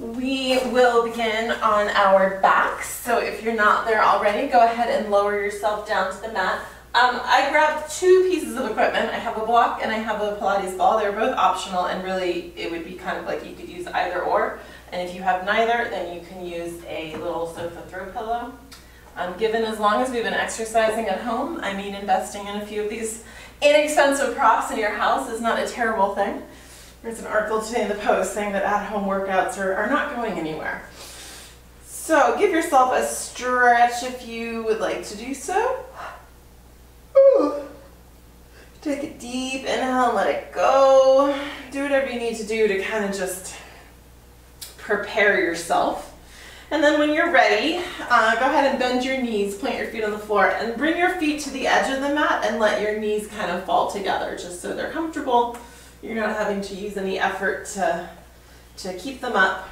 We will begin on our backs, so if you're not there already, go ahead and lower yourself down to the mat. I grabbed two pieces of equipment. I have a block and I have a Pilates ball. They're both optional, and really it would be kind of like you could use either or. And if you have neither, then you can use a little sofa throw pillow. Given as long as we've been exercising at home, I mean investing in a few of these inexpensive props in your house is not a terrible thing. There's an article today in the Post saying that at-home workouts are not going anywhere. So give yourself a stretch if you would like to do so. Ooh. Take a deep inhale and let it go. Do whatever you need to do to kind of just prepare yourself. And then when you're ready, go ahead and bend your knees, plant your feet on the floor, and bring your feet to the edge of the mat and let your knees kind of fall together just so they're comfortable. You're not having to use any effort to keep them up.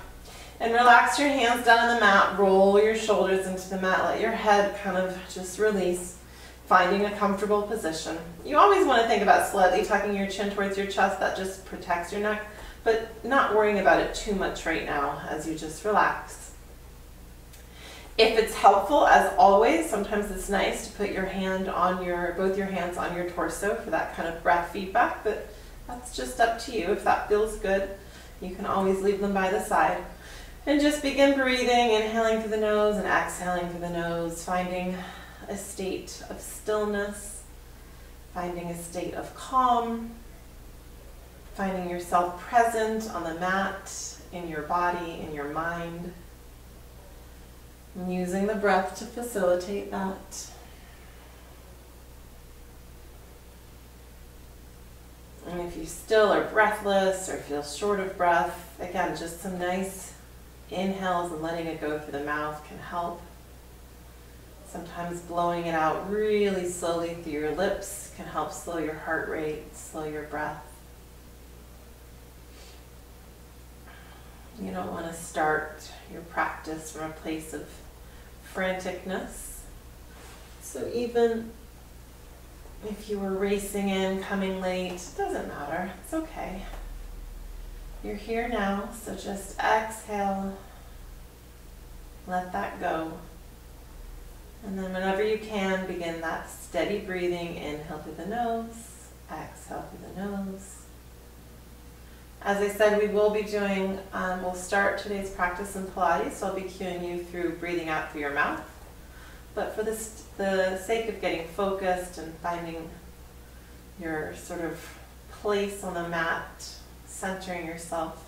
And relax your hands down on the mat, roll your shoulders into the mat, let your head kind of just release, finding a comfortable position. You always want to think about slightly tucking your chin towards your chest. That just protects your neck, but not worrying about it too much right now as you just relax. If it's helpful, as always, sometimes it's nice to put your hand on both your hands on your torso for that kind of breath feedback, but that's just up to you. If that feels good, you can always leave them by the side. And just begin breathing, inhaling through the nose and exhaling through the nose, finding a state of stillness, finding a state of calm, finding yourself present on the mat, in your body, in your mind, and using the breath to facilitate that. And if you still are breathless or feel short of breath, again, just some nice inhales and letting it go through the mouth can help. Sometimes blowing it out really slowly through your lips can help slow your heart rate, slow your breath. You don't want to start your practice from a place of franticness. So even if you were racing in, coming late, it doesn't matter. It's okay. You're here now, so just exhale. Let that go. And then whenever you can, begin that steady breathing. Inhale through the nose, exhale through the nose. As I said, we will be doing, we'll start today's practice in Pilates, so I'll be cueing you through breathing out through your mouth. But for the sake of getting focused and finding your sort of place on the mat, centering yourself,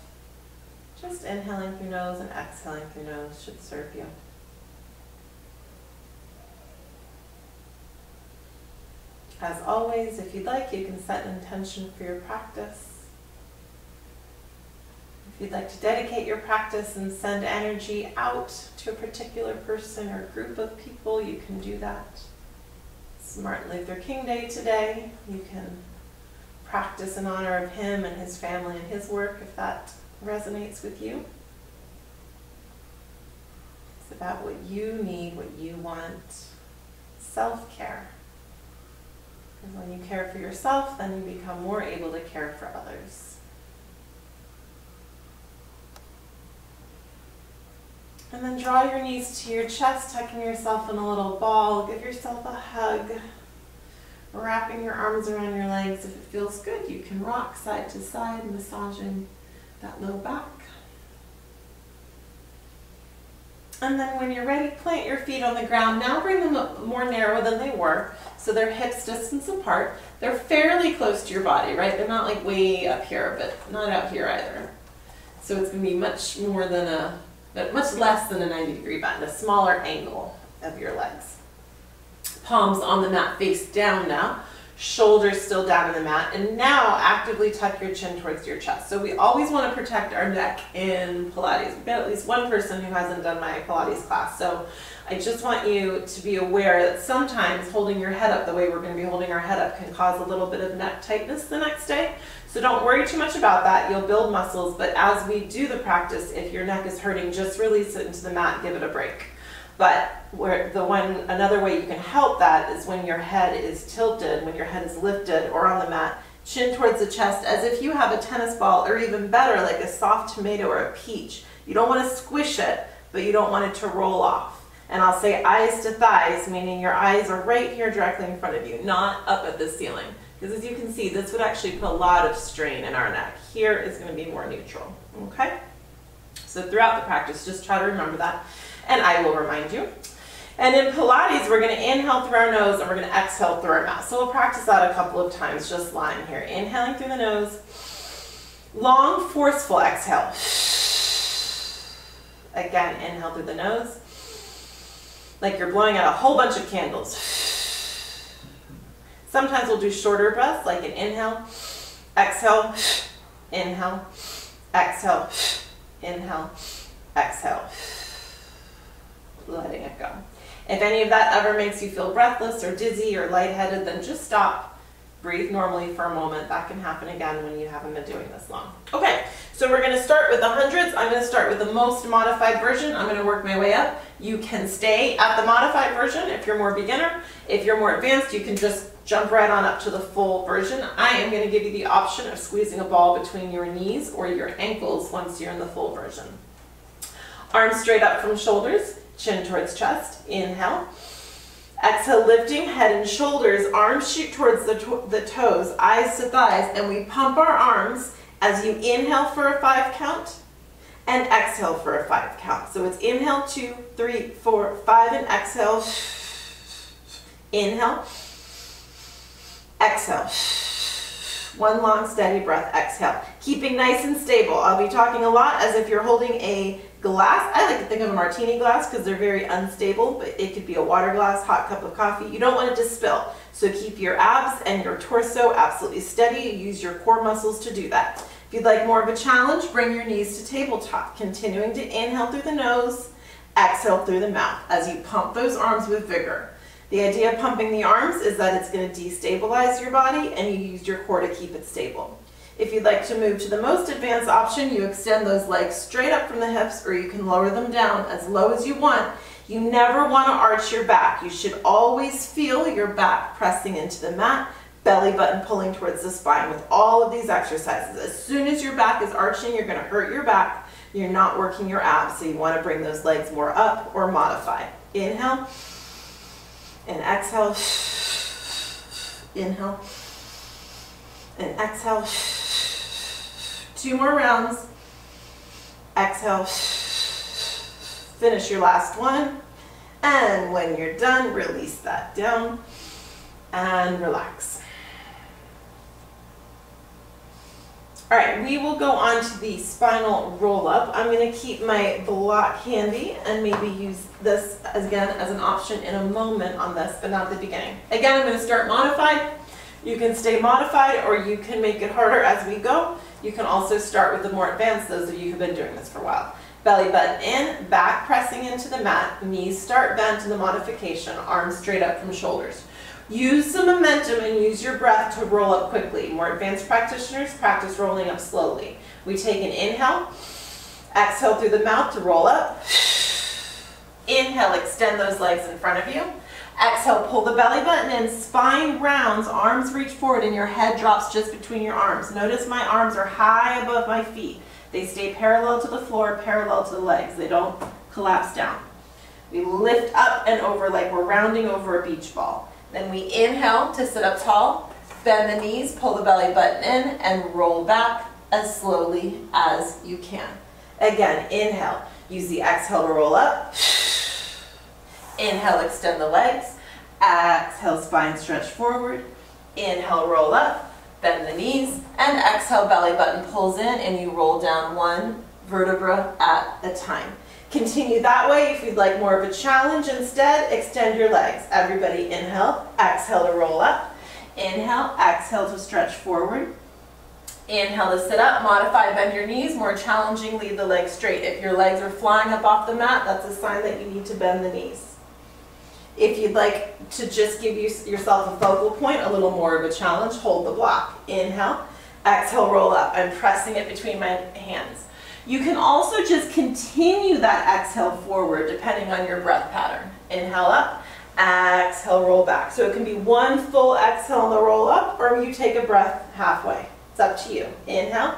just inhaling through nose and exhaling through nose should serve you. As always, if you'd like, you can set an intention for your practice. If you'd like to dedicate your practice and send energy out to a particular person or group of people, you can do that. It's Martin Luther King Day today. You can practice in honor of him and his family and his work if that resonates with you. It's about what you need, what you want. Self-care. And when you care for yourself, then you become more able to care for others. And then draw your knees to your chest, tucking yourself in a little ball. Give yourself a hug. Wrapping your arms around your legs. If it feels good, you can rock side to side, massaging that low back. And then when you're ready, plant your feet on the ground. Now bring them up more narrow than they were, so they're hips distance apart. They're fairly close to your body, right? They're not like way up here, but not out here either. So it's going to be much less than a 90-degree bend, a smaller angle of your legs. Palms on the mat, face down now. Shoulders still down in the mat. And now actively tuck your chin towards your chest. So we always want to protect our neck in Pilates. We've got at least one person who hasn't done my Pilates class. So I just want you to be aware that sometimes holding your head up the way we're going to be holding our head up can cause a little bit of neck tightness the next day. So don't worry too much about that. You'll build muscles. But as we do the practice, if your neck is hurting, just release it into the mat, give it a break. But another way you can help that is when your head is tilted, when your head is lifted or on the mat, chin towards the chest as if you have a tennis ball, or even better, like a soft tomato or a peach. You don't want to squish it, but you don't want it to roll off. And I'll say eyes to thighs, meaning your eyes are right here directly in front of you, not up at the ceiling. Because as you can see, this would actually put a lot of strain in our neck. Here is going to be more neutral, okay? So throughout the practice, just try to remember that, and I will remind you. And in Pilates, we're going to inhale through our nose and we're going to exhale through our mouth. So we'll practice that a couple of times, just lying here. Inhaling through the nose, long, forceful exhale. Again, inhale through the nose, like you're blowing out a whole bunch of candles. Sometimes we'll do shorter breaths, like an inhale, exhale, inhale, exhale, inhale, exhale, letting it go. If any of that ever makes you feel breathless or dizzy or lightheaded, then just stop. Breathe normally for a moment. That can happen again when you haven't been doing this long. Okay, so we're going to start with the hundreds. I'm going to start with the most modified version. I'm going to work my way up. You can stay at the modified version if you're more beginner. If you're more advanced, you can just jump right on up to the full version. I am going to give you the option of squeezing a ball between your knees or your ankles once you're in the full version. Arms straight up from shoulders, chin towards chest. Inhale. Exhale, lifting head and shoulders, arms shoot towards the toes, eyes to thighs, and we pump our arms as you inhale for a 5 count and exhale for a 5 count. So it's inhale, 2, 3, 4, 5, and exhale. Inhale, exhale. One long steady breath, exhale. Keeping nice and stable. I'll be talking a lot as if you're holding a glass. I like to think of a martini glass because they're very unstable, but it could be a water glass, hot cup of coffee. You don't want it to spill. So keep your abs and your torso absolutely steady. Use your core muscles to do that. If you'd like more of a challenge, bring your knees to tabletop. Continuing to inhale through the nose, exhale through the mouth as you pump those arms with vigor. The idea of pumping the arms is that it's going to destabilize your body and you use your core to keep it stable. If you'd like to move to the most advanced option, you extend those legs straight up from the hips, or you can lower them down as low as you want. You never want to arch your back. You should always feel your back pressing into the mat, belly button pulling towards the spine with all of these exercises. As soon as your back is arching, you're going to hurt your back. You're not working your abs, so you want to bring those legs more up or modify. Inhale and exhale. Inhale and exhale. 2 more rounds. Exhale. Finish your last one. And when you're done, release that down and relax. All right, we will go on to the spinal roll-up. I'm going to keep my block handy and maybe use this again as an option in a moment on this, but not at the beginning. Again, I'm going to start modified. You can stay modified or you can make it harder as we go. You can also start with the more advanced, those of you who've been doing this for a while. Belly button in, back pressing into the mat, knees start bent in the modification, arms straight up from shoulders. Use some momentum and use your breath to roll up quickly. More advanced practitioners practice rolling up slowly. We take an inhale, exhale through the mouth to roll up. Inhale, extend those legs in front of you. Exhale, pull the belly button in, spine rounds, arms reach forward, and your head drops just between your arms. Notice my arms are high above my feet. They stay parallel to the floor, parallel to the legs. They don't collapse down. We lift up and over like we're rounding over a beach ball. Then we inhale to sit up tall, bend the knees, pull the belly button in, and roll back as slowly as you can. Again, inhale. Use the exhale to roll up. Inhale, extend the legs. Exhale, spine stretch forward. Inhale, roll up. Bend the knees. And exhale, belly button pulls in, and you roll down one vertebra at a time. Continue that way. If you'd like more of a challenge instead, extend your legs. Everybody inhale, exhale to roll up. Inhale, exhale to stretch forward. Inhale to sit up, modify, bend your knees. More challenging, lead the legs straight. If your legs are flying up off the mat, that's a sign that you need to bend the knees. If you'd like to just give yourself a focal point, a little more of a challenge, hold the block. Inhale, exhale, roll up. I'm pressing it between my hands. You can also just continue that exhale forward depending on your breath pattern. Inhale up, exhale, roll back. So it can be one full exhale on the roll up, or you take a breath halfway. It's up to you. Inhale.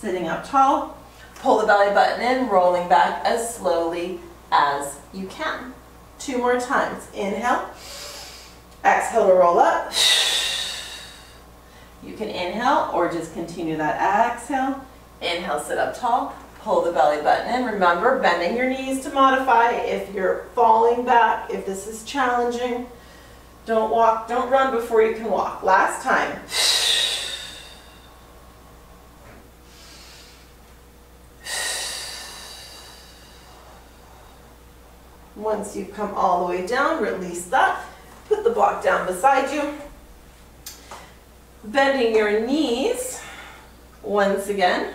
Sitting up tall. Pull the belly button in, rolling back as slowly as you can. 2 more times. Inhale. Exhale to roll up. You can inhale or just continue that exhale. Inhale, sit up tall. Pull the belly button in. Remember, bending your knees to modify if you're falling back, if this is challenging. Don't run before you can walk. Last time. Once you've come all the way down, release that. Put the block down beside you. Bending your knees once again,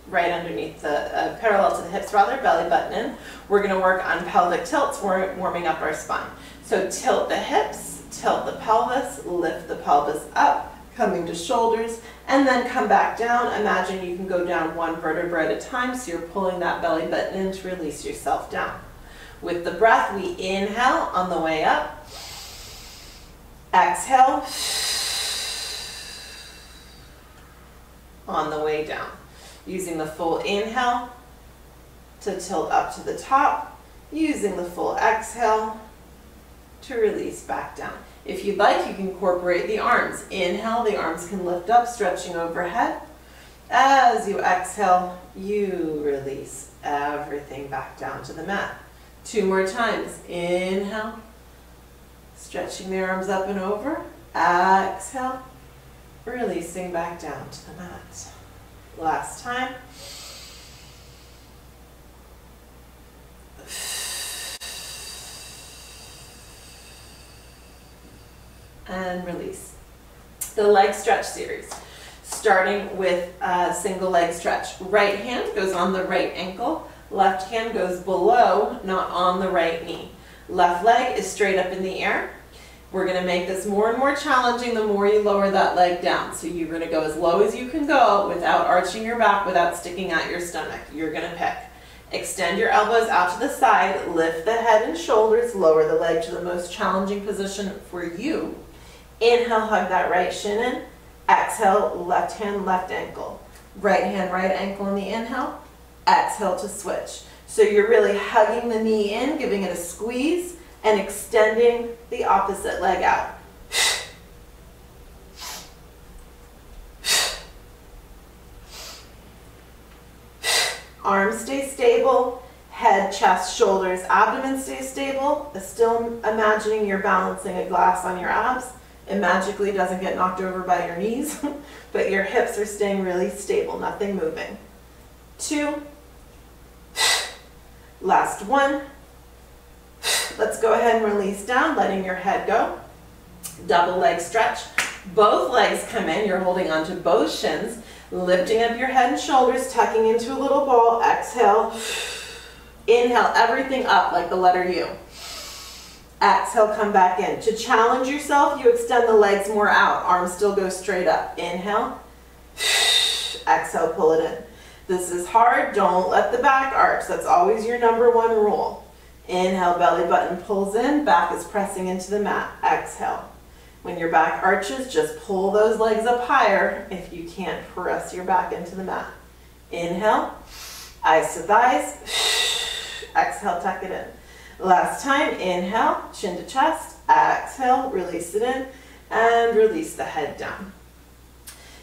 right underneath the, parallel to the hips rather, belly button in. We're going to work on pelvic tilts, warming up our spine. So tilt the hips, tilt the pelvis, lift the pelvis up, coming to shoulders, and then come back down. Imagine you can go down 1 vertebra at a time, so you're pulling that belly button in to release yourself down. With the breath, we inhale on the way up, exhale on the way down. Using the full inhale to tilt up to the top, using the full exhale to release back down. If you'd like, you can incorporate the arms. Inhale, the arms can lift up, stretching overhead. As you exhale, you release everything back down to the mat. 2 more times. Inhale, stretching the arms up and over. Exhale, releasing back down to the mat. Last time. And release. The leg stretch series, starting with a single leg stretch. Right hand goes on the right ankle. Left hand goes below, not on the right knee. Left leg is straight up in the air. We're going to make this more and more challenging the more you lower that leg down. So you're going to go as low as you can go without arching your back, without sticking out your stomach. You're going to pick. Extend your elbows out to the side, lift the head and shoulders, lower the leg to the most challenging position for you. Inhale, hug that right shin in. Exhale, left hand, left ankle. Right hand, right ankle in the inhale. Exhale to switch. So you're really hugging the knee in, giving it a squeeze, and extending the opposite leg out. Arms stay stable, head, chest, shoulders, abdomen stay stable. Still imagining you're balancing a glass on your abs. It magically doesn't get knocked over by your knees, but your hips are staying really stable, nothing moving. 2. Last 1. Let's go ahead and release down, letting your head go. Double leg stretch. Both legs come in. You're holding onto both shins, lifting up your head and shoulders, tucking into a little ball. Exhale. Inhale, everything up like the letter U. Exhale, come back in. To challenge yourself, you extend the legs more out. Arms still go straight up. Inhale. Exhale, pull it in. This is hard. Don't let the back arch. That's always your number 1 rule. Inhale, belly button pulls in, back is pressing into the mat. Exhale. When your back arches, just pull those legs up higher if you can't press your back into the mat. Inhale, eyes to thighs. Exhale, tuck it in. Last time, inhale, chin to chest. Exhale, release it in, and release the head down.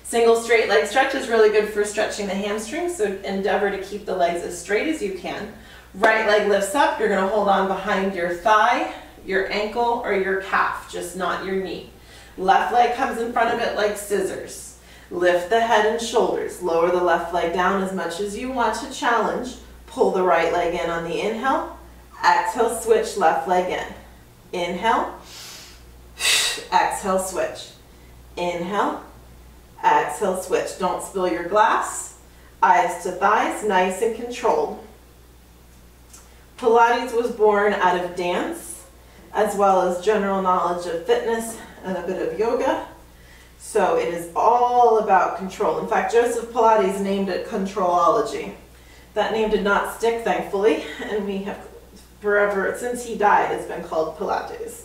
Single straight leg stretch is really good for stretching the hamstrings, so endeavor to keep the legs as straight as you can. Right leg lifts up, you're going to hold on behind your thigh, your ankle, or your calf, just not your knee. Left leg comes in front of it like scissors. Lift the head and shoulders. Lower the left leg down as much as you want to challenge. Pull the right leg in on the inhale. Exhale, switch, left leg in. Inhale. Exhale, switch. Inhale. Exhale, switch. Don't spill your glass. Eyes to thighs, nice and controlled. Pilates was born out of dance, as well as general knowledge of fitness and a bit of yoga. So it is all about control. In fact, Joseph Pilates named it Controlology. That name did not stick, thankfully, and we have forever, since he died, it's been called Pilates.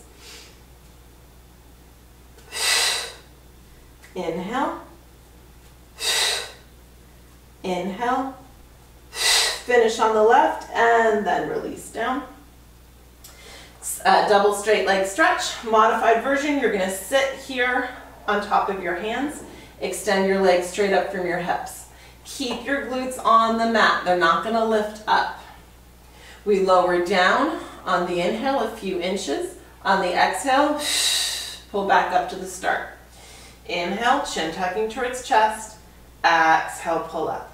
Inhale. Inhale, finish on the left, and then release down. Double straight leg stretch, modified version. You're gonna sit here on top of your hands, extend your legs straight up from your hips. Keep your glutes on the mat, they're not gonna lift up. We lower down on the inhale a few inches. On the exhale, pull back up to the start. Inhale, chin tucking towards chest. Exhale, pull up.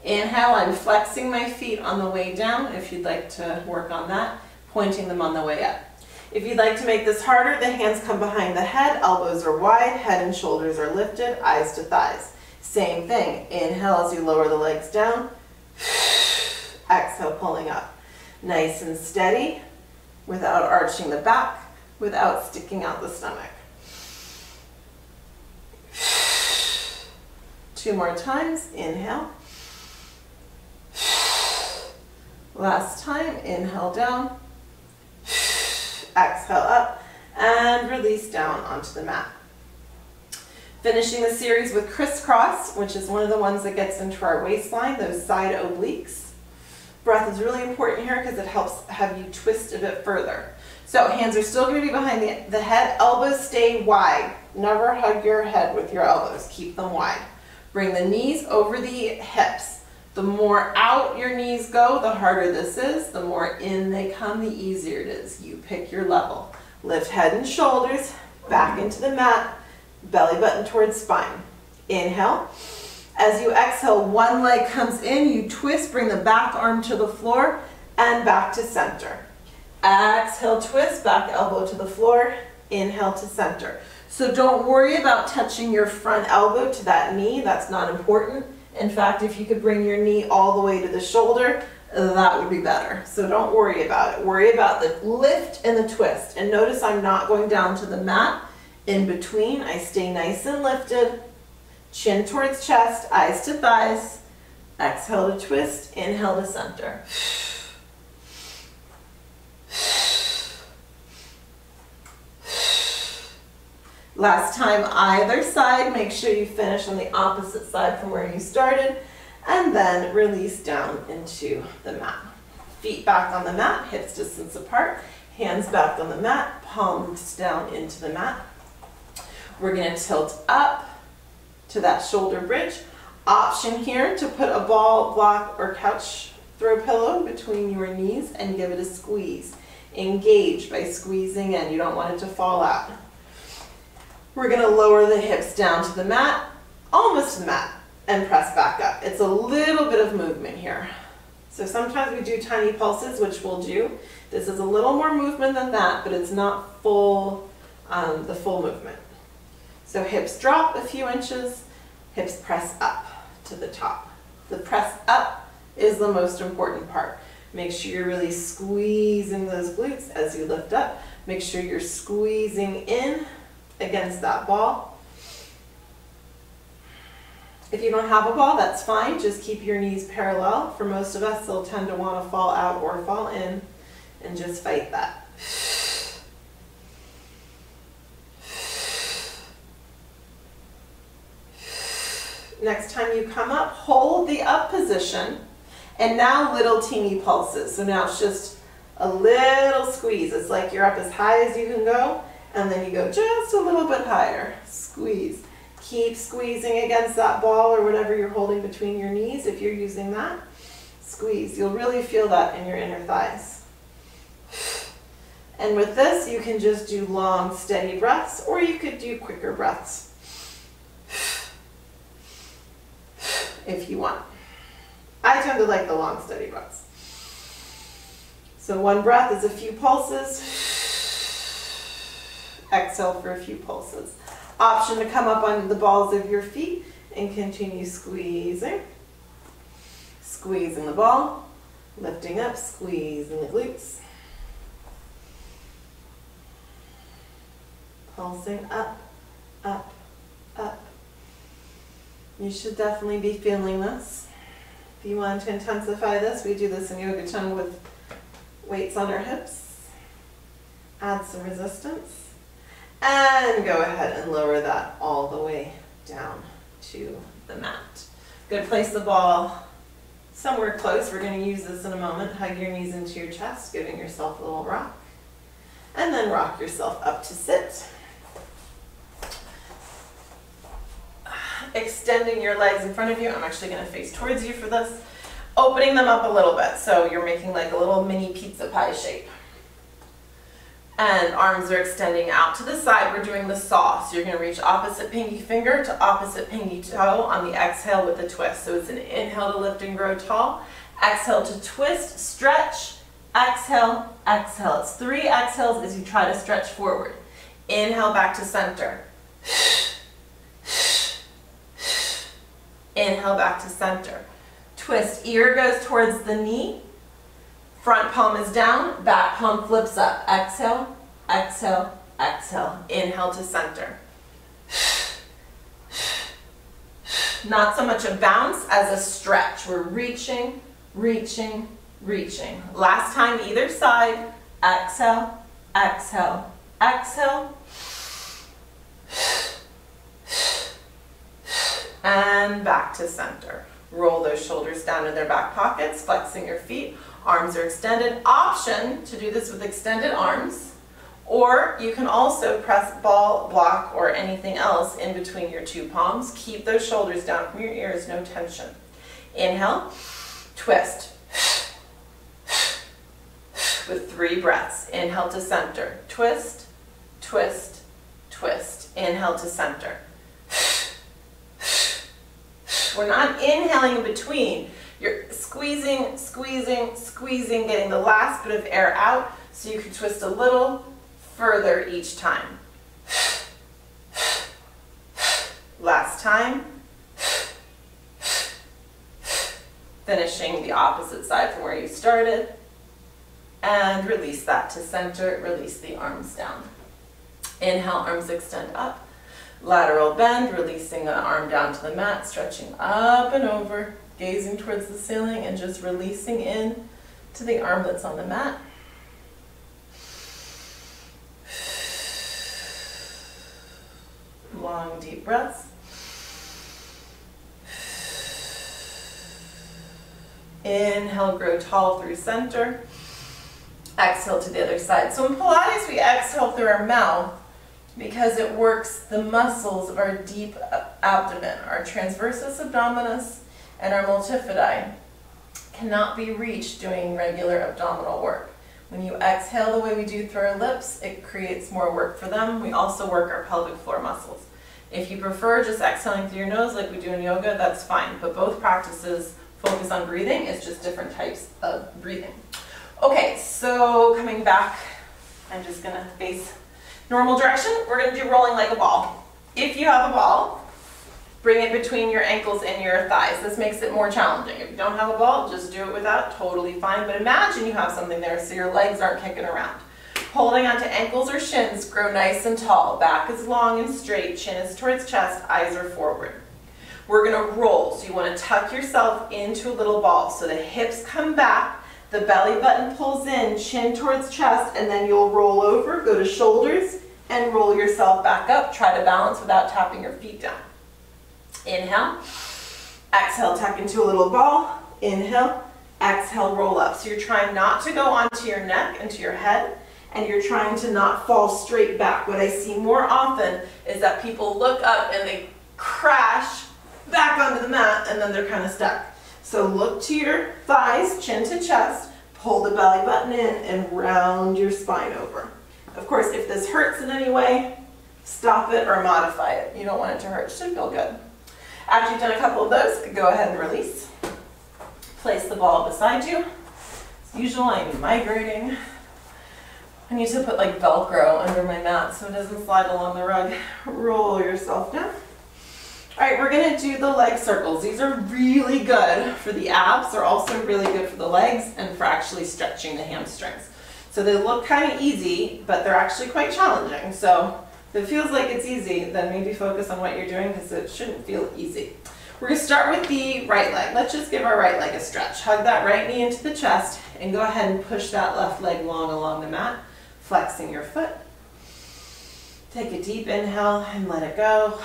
Inhale, I'm flexing my feet on the way down, if you'd like to work on that, pointing them on the way up. If you'd like to make this harder, the hands come behind the head, elbows are wide, head and shoulders are lifted, eyes to thighs. Same thing, inhale as you lower the legs down, exhale, pulling up. Nice and steady, without arching the back, without sticking out the stomach. 2 more times, inhale. Last time, inhale down, exhale up, and release down onto the mat. Finishing the series with crisscross, which is one of the ones that gets into our waistline, those side obliques. Breath is really important here because it helps have you twist a bit further. So hands are still going to be behind the head, elbows stay wide. Never hug your head with your elbows, keep them wide. Bring the knees over the hips. The more out your knees go, the harder this is. The more in they come, the easier it is. You pick your level. Lift head and shoulders back into the mat, belly button towards spine. Inhale. As you exhale, one leg comes in, you twist, bring the back arm to the floor and back to center. Exhale, twist, back elbow to the floor, inhale to center. So don't worry about touching your front elbow to that knee, that's not important. In fact, if you could bring your knee all the way to the shoulder, that would be better. So don't worry about it. Worry about the lift and the twist. And notice I'm not going down to the mat. In between, I stay nice and lifted. Chin towards chest, eyes to thighs. Exhale to twist, inhale to center. Last time, either side. Make sure you finish on the opposite side from where you started. And then release down into the mat. Feet back on the mat, hips distance apart. Hands back on the mat, palms down into the mat. We're going to tilt up to that shoulder bridge. Option here to put a ball, block, or couch throw pillow between your knees and give it a squeeze. Engage by squeezing in. You don't want it to fall out. We're going to lower the hips down to the mat, almost to the mat, and press back up. It's a little bit of movement here. So sometimes we do tiny pulses, which we'll do. This is a little more movement than that, but it's not full, the full movement. So hips drop a few inches, hips press up to the top. The press up is the most important part. Make sure you're really squeezing those glutes as you lift up. Make sure you're squeezing in against that ball. If you don't have a ball, that's fine. Just keep your knees parallel. For most of us, they'll tend to want to fall out or fall in, and just fight that. Next time you come up, hold the up position, and now little teeny pulses. So now it's just a little squeeze. It's like you're up as high as you can go, and then you go just a little bit higher. Squeeze. Keep squeezing against that ball or whatever you're holding between your knees. If you're using that, squeeze. You'll really feel that in your inner thighs. And with this, you can just do long, steady breaths, or you could do quicker breaths if you want. I tend to like the long, steady breaths. So one breath is a few pulses. Exhale for a few pulses. Option to come up on the balls of your feet and continue squeezing. Squeezing the ball, lifting up, squeezing the glutes. Pulsing up, up, up. You should definitely be feeling this. If you want to intensify this, we do this in Yoga Tongue with weights on our hips. Add some resistance. And go ahead and lower that all the way down to the mat. Good, place the ball somewhere close. We're going to use this in a moment. Hug your knees into your chest, giving yourself a little rock. And then rock yourself up to sit. Extending your legs in front of you. I'm actually going to face towards you for this. Opening them up a little bit, so you're making like a little mini pizza pie shape. And arms are extending out to the side. We're doing the saw. So you're going to reach opposite pinky finger to opposite pinky toe on the exhale with a twist. So it's an inhale to lift and grow tall. Exhale to twist, stretch, exhale, exhale. It's 3 exhales as you try to stretch forward. Inhale back to center. Inhale back to center. Twist, ear goes towards the knee. Front palm is down, back palm flips up. Exhale, exhale, exhale. Inhale to center. Not so much a bounce as a stretch. We're reaching, reaching, reaching. Last time either side. Exhale, exhale, exhale. And back to center. Roll those shoulders down in their back pockets, flexing your feet. Arms are extended. Option to do this with extended arms, or you can also press ball, block, or anything else in between your 2 palms. Keep those shoulders down from your ears, no tension. Inhale, twist. With 3 breaths. Inhale to center. Twist, twist, twist. Inhale to center. We're not inhaling in between. You're squeezing, squeezing, squeezing, getting the last bit of air out so you can twist a little further each time. Last time. Finishing the opposite side from where you started. And release that to center. Release the arms down. Inhale, arms extend up. Lateral bend, releasing the arm down to the mat, stretching up and over, gazing towards the ceiling and just releasing in to the arm that's on the mat. Long, deep breaths. Inhale, grow tall through center. Exhale to the other side. So in Pilates, we exhale through our mouth because it works the muscles of our deep abdomen. Our transversus abdominis and our multifidi cannot be reached doing regular abdominal work. When you exhale the way we do through our lips, it creates more work for them. We also work our pelvic floor muscles. If you prefer just exhaling through your nose like we do in yoga, that's fine. But both practices focus on breathing. It's just different types of breathing. Okay, so coming back, I'm just gonna face normal direction. We're going to do rolling like a ball. If you have a ball, bring it between your ankles and your thighs. This makes it more challenging. If you don't have a ball, just do it without, totally fine. But imagine you have something there so your legs aren't kicking around. Holding onto ankles or shins, grow nice and tall. Back is long and straight, chin is towards chest, eyes are forward. We're going to roll. So you want to tuck yourself into a little ball. So the hips come back. The belly button pulls in, chin towards chest, and then you'll roll over, go to shoulders, and roll yourself back up. Try to balance without tapping your feet down. Inhale, exhale, tuck into a little ball. Inhale, exhale, roll up. So you're trying not to go onto your neck and to your head, and you're trying to not fall straight back. What I see more often is that people look up and they crash back onto the mat, and then they're kind of stuck. So look to your thighs, chin to chest, pull the belly button in, and round your spine over. Of course, if this hurts in any way, stop it or modify it. You don't want it to hurt. It should feel good. After you've done a couple of those, go ahead and release. Place the ball beside you. As usual, I'm migrating. I need to put like Velcro under my mat so it doesn't slide along the rug. Roll yourself down. All right, we're going to do the leg circles. These are really good for the abs. They're also really good for the legs and for actually stretching the hamstrings. So they look kind of easy, but they're actually quite challenging. So if it feels like it's easy, then maybe focus on what you're doing because it shouldn't feel easy. We're going to start with the right leg. Let's just give our right leg a stretch. Hug that right knee into the chest and go ahead and push that left leg long along the mat, flexing your foot. Take a deep inhale and let it go.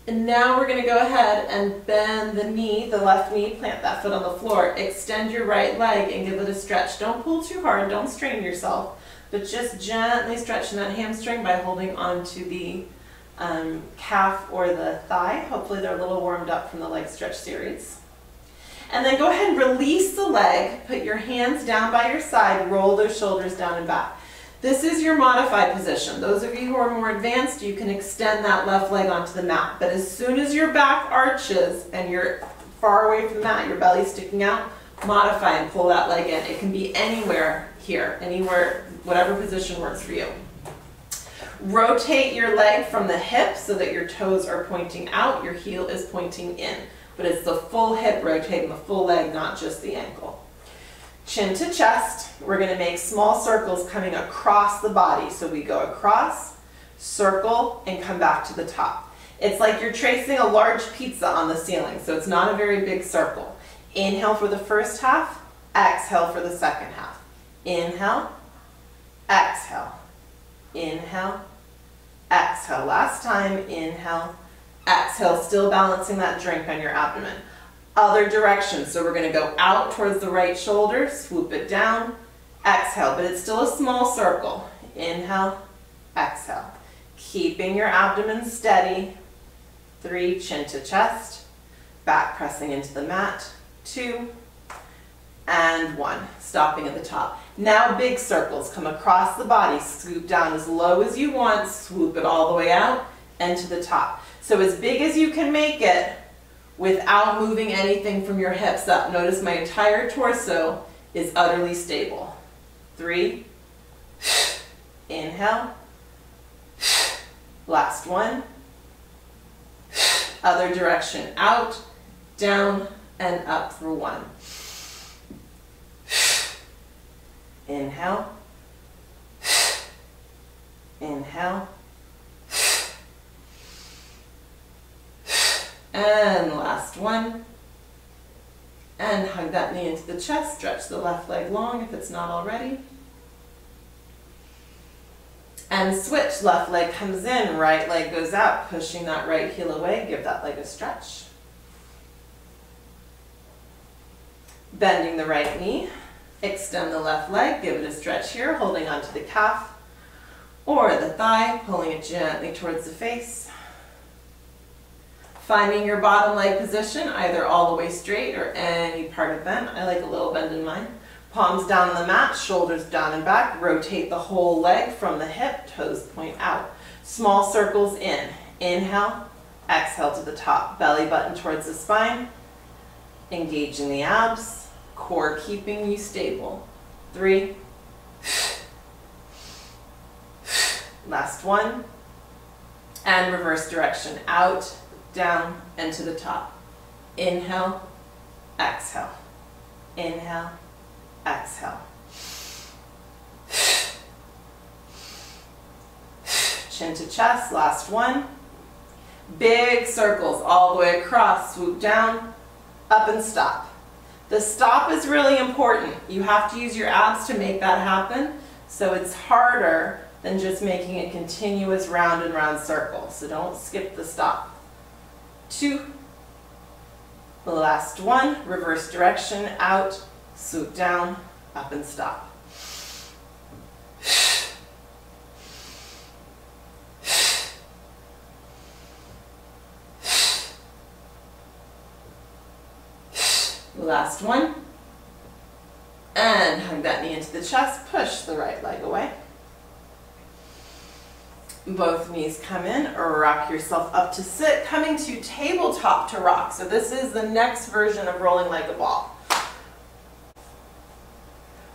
And now we're going to go ahead and bend the knee, the left knee, plant that foot on the floor. Extend your right leg and give it a stretch. Don't pull too hard, don't strain yourself, but just gently stretching that hamstring by holding onto the calf or the thigh. Hopefully they're a little warmed up from the leg stretch series. And then go ahead and release the leg, put your hands down by your side, roll those shoulders down and back. This is your modified position. Those of you who are more advanced, you can extend that left leg onto the mat. But as soon as your back arches and you're far away from the mat, your belly's sticking out, modify and pull that leg in. It can be anywhere here, anywhere, whatever position works for you. Rotate your leg from the hip so that your toes are pointing out, your heel is pointing in. But it's the full hip rotating the full leg, not just the ankle. Chin to chest, we're going to make small circles coming across the body. So we go across, circle, and come back to the top. It's like you're tracing a large pizza on the ceiling, so it's not a very big circle. Inhale for the first half, exhale for the second half. Inhale, exhale, inhale, exhale. Last time, inhale, exhale, still balancing that drink on your abdomen. Other direction, so we're going to go out towards the right shoulder, swoop it down, exhale, but it's still a small circle. Inhale, exhale. Keeping your abdomen steady. 3, chin to chest, back pressing into the mat. 2, and 1, stopping at the top. Now big circles, come across the body, swoop down as low as you want, swoop it all the way out, and to the top. So as big as you can make it, without moving anything from your hips up. Notice my entire torso is utterly stable. 3, inhale, last one, other direction, out, down, and up for 1. Inhale, inhale, and last one, and hug that knee into the chest, stretch the left leg long if it's not already, and switch, left leg comes in, right leg goes out, pushing that right heel away, give that leg a stretch. Bending the right knee, extend the left leg, give it a stretch here, holding onto the calf or the thigh, pulling it gently towards the face. Finding your bottom leg position, either all the way straight or any part of bend. I like a little bend in mine. Palms down on the mat, shoulders down and back. Rotate the whole leg from the hip, toes point out. Small circles in. Inhale, exhale to the top. Belly button towards the spine. Engaging the abs. Core keeping you stable. 3. Last one. And reverse direction. Out, down, and to the top. Inhale, exhale. Inhale, exhale. Chin to chest, last one. Big circles all the way across, swoop down, up and stop. The stop is really important. You have to use your abs to make that happen, so it's harder than just making a continuous round and round circle. So don't skip the stop. 2, the last one, reverse direction, out, swoop down, up and stop. Last one, and hug that knee into the chest, push the right leg away. Both knees come in, rock yourself up to sit, coming to tabletop to rock. So this is the next version of rolling like a ball.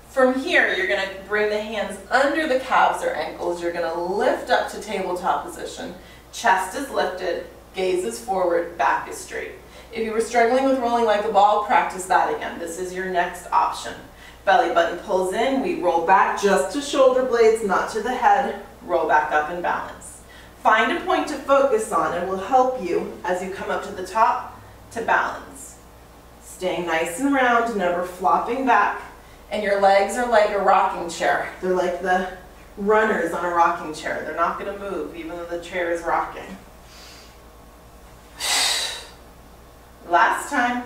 From here, you're going to bring the hands under the calves or ankles. You're going to lift up to tabletop position. Chest is lifted, gaze is forward, back is straight. If you were struggling with rolling like a ball, practice that again. This is your next option. Belly button pulls in, we roll back just to shoulder blades, not to the head. Roll back up and balance. Find a point to focus on and will help you as you come up to the top to balance. Staying nice and round, never flopping back. And your legs are like a rocking chair. They're like the runners on a rocking chair. They're not going to move even though the chair is rocking. Last time.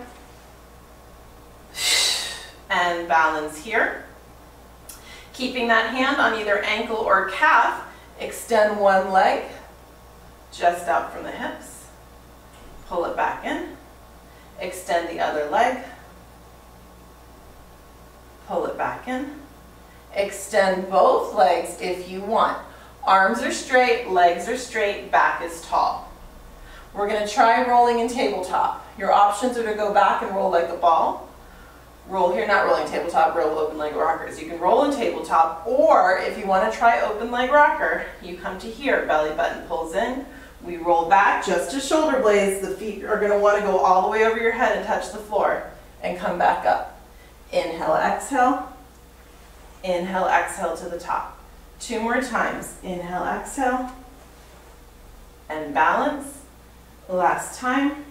And balance here. Keeping that hand on either ankle or calf, extend one leg just out from the hips. Pull it back in. Extend the other leg. Pull it back in. Extend both legs if you want. Arms are straight, legs are straight, back is tall. We're going to try rolling in tabletop. Your options are to go back and roll like a ball. Roll here, not rolling tabletop, roll open leg rockers. You can roll in tabletop, or if you want to try open leg rocker, you come to here, belly button pulls in. We roll back just to shoulder blades. The feet are going to want to go all the way over your head and touch the floor and come back up. Inhale, exhale. Inhale, exhale to the top. 2 more times. Inhale, exhale. And balance. Last time.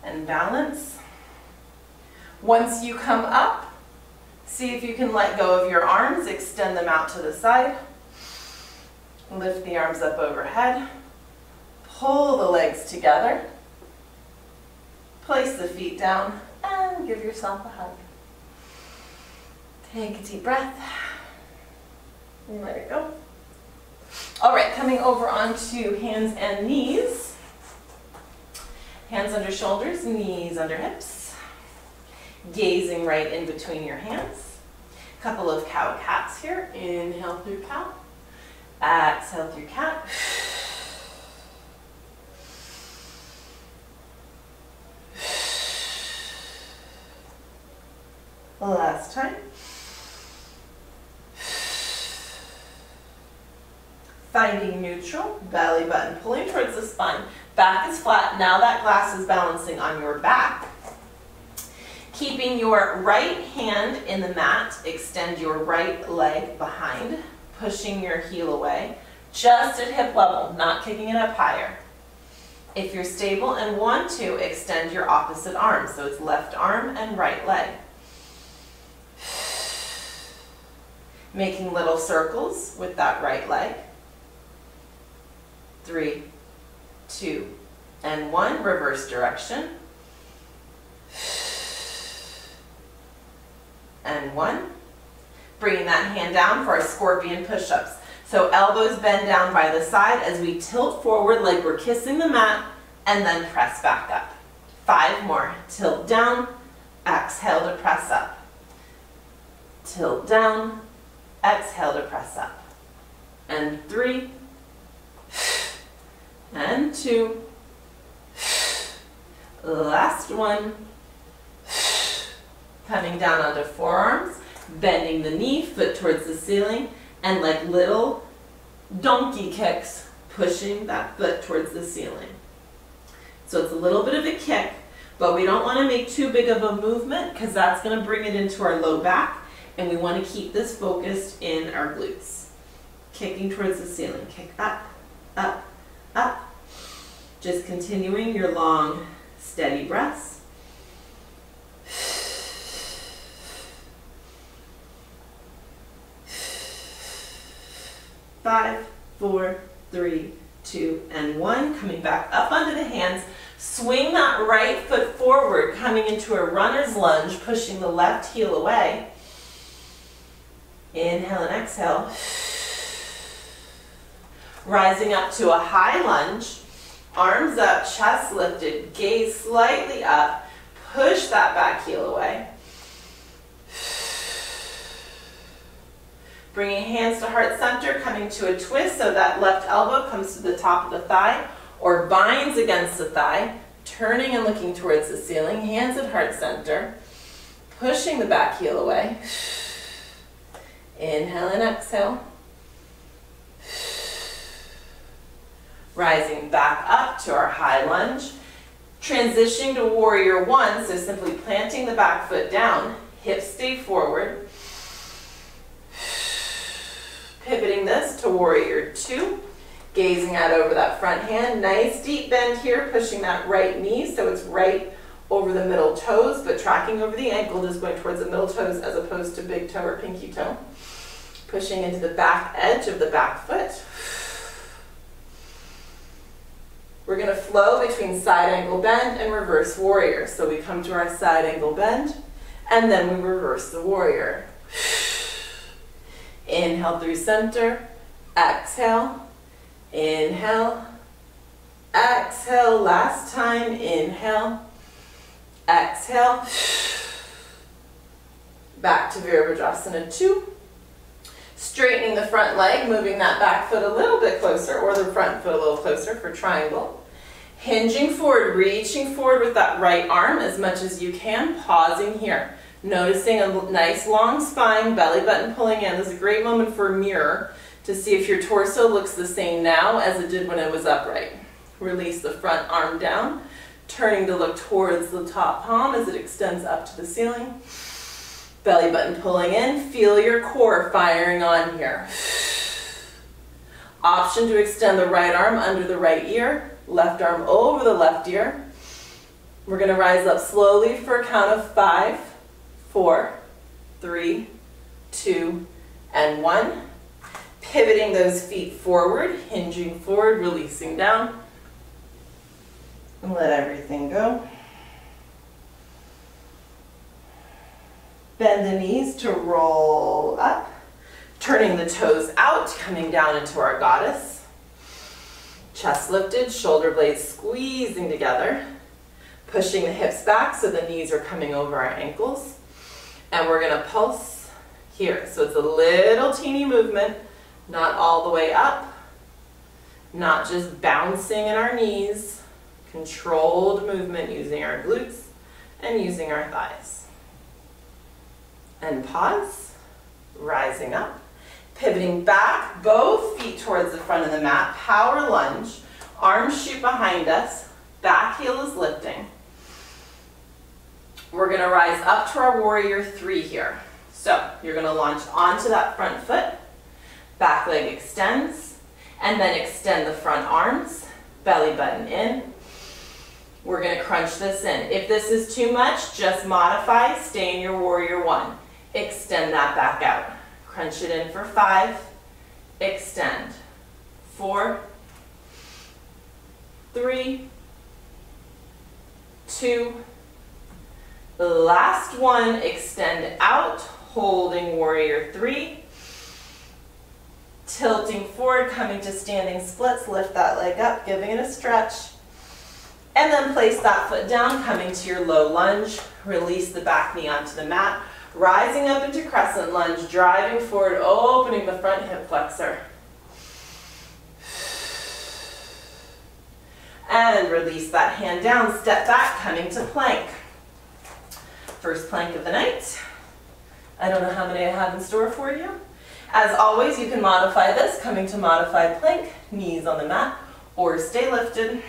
And balance. Once you come up, see if you can let go of your arms. Extend them out to the side. Lift the arms up overhead. Pull the legs together. Place the feet down and give yourself a hug. Take a deep breath. And let it go. All right, coming over onto hands and knees. Hands under shoulders, knees under hips. Gazing right in between your hands. Couple of cow cats here. Inhale through cow. Exhale through cat. Last time. Finding neutral, belly button pulling towards the spine. Back is flat. Now that glass is balancing on your back. Keeping your right hand in the mat, extend your right leg behind, pushing your heel away, just at hip level, not kicking it up higher. If you're stable and want to, extend your opposite arm. So it's left arm and right leg. Making little circles with that right leg. 3, 2, and 1. Reverse direction. And 1. Bringing that hand down for our scorpion push-ups. So elbows bend down by the side as we tilt forward like we're kissing the mat, and then press back up. 5 more. Tilt down, exhale to press up. Tilt down, exhale to press up. And 3, and 2, last 1. Coming down onto forearms, bending the knee, foot towards the ceiling, and like little donkey kicks, pushing that foot towards the ceiling. So it's a little bit of a kick, but we don't want to make too big of a movement because that's going to bring it into our low back, and we want to keep this focused in our glutes. Kicking towards the ceiling, kick up, up, up. Just continuing your long, steady breaths. 5, 4, 3, 2, and 1. Coming back up onto the hands. Swing that right foot forward, coming into a runner's lunge, pushing the left heel away. Inhale and exhale. Rising up to a high lunge. Arms up, chest lifted, gaze slightly up. Push that back heel away. Bringing hands to heart center, coming to a twist so that left elbow comes to the top of the thigh or binds against the thigh, turning and looking towards the ceiling, hands at heart center, pushing the back heel away. Inhale and exhale. Rising back up to our high lunge, transitioning to warrior 1, so simply planting the back foot down, hips stay forward. Pivoting this to warrior 2, gazing out over that front hand. Nice deep bend here, pushing that right knee so it's right over the middle toes, but tracking over the ankle, just going towards the middle toes as opposed to big toe or pinky toe. Pushing into the back edge of the back foot. We're going to flow between side angle bend and reverse warrior. So we come to our side angle bend, and then we reverse the warrior. Inhale through center, exhale, inhale, exhale, last time, inhale, exhale, back to Virabhadrasana 2. Straightening the front leg, moving that back foot a little bit closer, or the front foot a little closer for triangle. Hinging forward, reaching forward with that right arm as much as you can, pausing here. Noticing a nice long spine, belly button pulling in. This is a great moment for a mirror to see if your torso looks the same now as it did when it was upright. Release the front arm down, turning to look towards the top palm as it extends up to the ceiling. Belly button pulling in, feel your core firing on here. Option to extend the right arm under the right ear, left arm over the left ear. We're going to rise up slowly for a count of 5, 4, 3, 2, and 1. Pivoting those feet forward, hinging forward, releasing down. And let everything go. Bend the knees to roll up, turning the toes out, coming down into our goddess. Chest lifted, shoulder blades squeezing together, pushing the hips back so the knees are coming over our ankles. And we're going to pulse here. So it's a little teeny movement, not all the way up, not just bouncing in our knees, controlled movement using our glutes and using our thighs. And pause, rising up, pivoting back, both feet towards the front of the mat, power lunge, arms shoot behind us, back heel is lifting. We're going to rise up to our warrior 3 here. So you're going to launch onto that front foot, back leg extends, and then extend the front arms, belly button in. We're going to crunch this in. If this is too much, just modify, stay in your warrior 1. Extend that back out. Crunch it in for 5. Extend. 4, 3, 2. Last one. Extend out. Holding warrior 3. Tilting forward, coming to standing splits. Lift that leg up, giving it a stretch. And then place that foot down, coming to your low lunge. Release the back knee onto the mat. Rising up into crescent lunge, driving forward, opening the front hip flexor. And release that hand down, step back, coming to plank. First plank of the night. I don't know how many I have in store for you. As always, you can modify this, coming to modified plank, knees on the mat, or stay lifted.